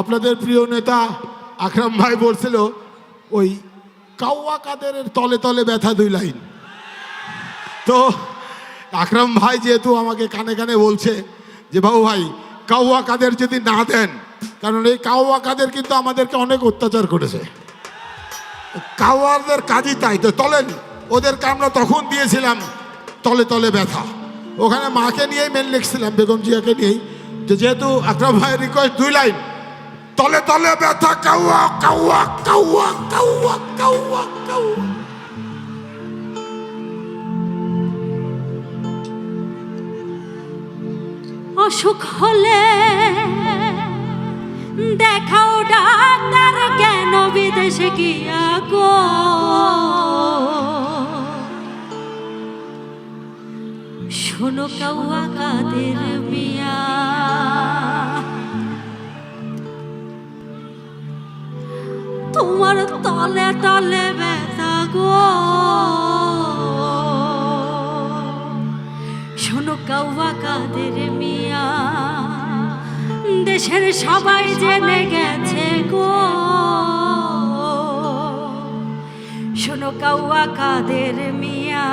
আপনাদের প্রিয় নেতা আকরাম ভাই বলছিল ওই কাউয়া কাদেরের তলে তলে ব্যথা 2 লাইন। তো আকরাম ভাই যেহেতু আমাকে কানে কানে বলছে যে বাবু ভাই কাউয়া কাদের যদি না দেন, কারণ এই কাউয়া কাদের কিন্তু আমাদেরকে অনেক অত্যাচার করেছে, কাউয়াদের কাজই তাই। তো তলেন ওদেরকে আমরা তখন দিয়েছিলাম তলে তলে ব্যথা, ওখানে মাকে নিয়েই মেন লিখছিলাম, বেগম জিয়াকে নিয়েই, যে যেহেতু আকরাম ভাইয়ের রিকোয়েস্ট 2 লাইন, তলে তলে ব্যথা কাউয়া কাউয়া কাউয়া কাউয়া কাউয়া কাউয়া। অসুখ হলে দেখাও ডাক্তার, কেন বিদেশে গিয়া গো শোনো কাউয়া কাদের মিয়া, তোমার তলে তলে ব্যথা গো শোনো কাউয়া কাদের মিয়া, দেশের সবাই জেনে গেছে গো শোনো কাউয়া কাদের মিয়া।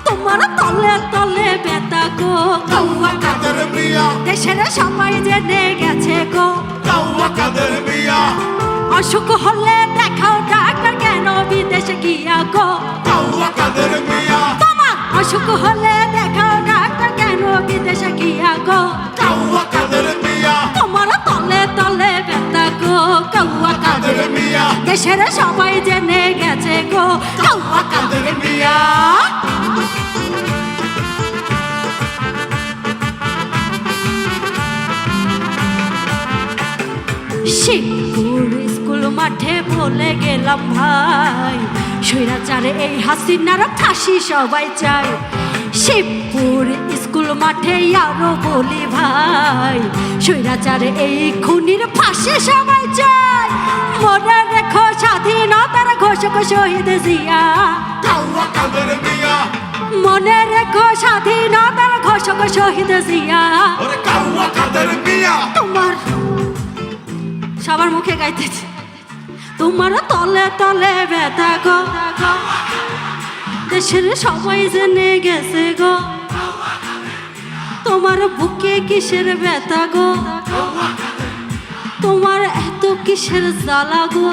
তোমার তলে তলে ব্যথা গো কাউয়া কাদের মিয়া, দেশের সবাই জেনে গেছে গো কাউয়া কাদের মিয়া। অসুখ হলে দেখাও ডাক্তার, কেন বিদেশে গিয়া গো কাউয়া কাদের মিয়া। তোমার অসুখ হলে দেখাও ডাক্তার, কেন বিদেশে গিয়া গো কাউয়া কাদের মিয়া। তোমার তলে তলে ব্যথা গো কাউয়া কাদের মিয়া, দেশের সবাই জেনে গেছে গো কাউয়া কাদের মিয়া। শিবপুর স্কুল মাঠে বলে গেলাম ভাই, স্বৈরাচারে এই হাসিনার ফাঁসি সবাই চায়। শিবপুর স্কুল মাঠে আরো বলি ভাই, স্বৈরাচারে এই খুনির ফাঁসি সবাই চায়। মনে রেখো স্বাধীনতার ঘোষক শহীদ জিয়া, কাউয়া কাদের মিয়া। মনে রেখো স্বাধীনতার ঘোষক শহীদ জিয়া। ওরে কাউয়া কাদের মিয়া। তোমার সবার মুখে গাইতেছে, তোমার তলে তলে ব্যথা গো দেশের সবাই জেনে গেছে গো, তোমার বুকে কিসের ব্যথা গো, তোমার এত কিসের জ্বালা গো,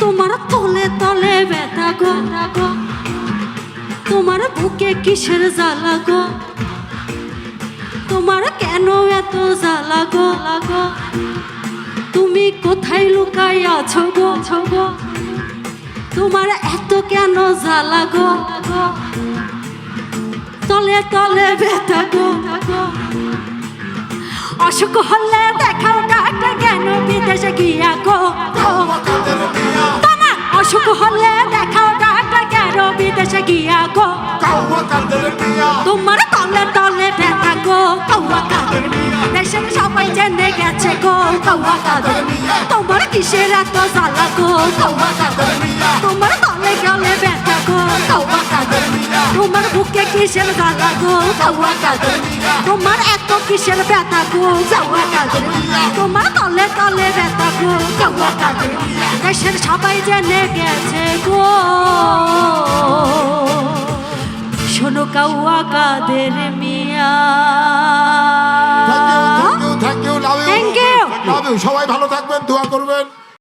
তোমার তলে তলে ব্যথা গো, তোমার বুকে কিসের জ্বালা গো, তোমার কেন এত জ্বালা গো, তুমি কোথায় লুকাই আছো গো, তোমার এত কেন জ্বালা গো, তলে তলে ব্যথা গো। অসুখ হলে দেখাও ডাক্তার, কেন বিদেশে গিয়া গো তোমার অসুখ হলে দেখাও ডাক্তার, কেন বিদেশে গিয়া গো তোমার তলে তলে ব্যথা গো কাউয়া কাদের মিয়া, দেশের সবাই জেনে গেছে গো কাউয়া কাদের মিয়া। তোমার কিসের এত জ্বালা গো কাউয়া কাদের মিয়া, তোমার তলে গেলে ব্যথা গো কাউয়া কাদের মিয়া, তোমার বুকে কিসের জ্বালা গো কাউয়া কাদের মিয়া, তোমার এত কিসের ব্যথা গো কাউয়া কাদের মিয়া, তোমার তলে তলে ব্যথা গো কাউয়া কাদের মিয়া, দেশের সবাই জেনে গেছে গো।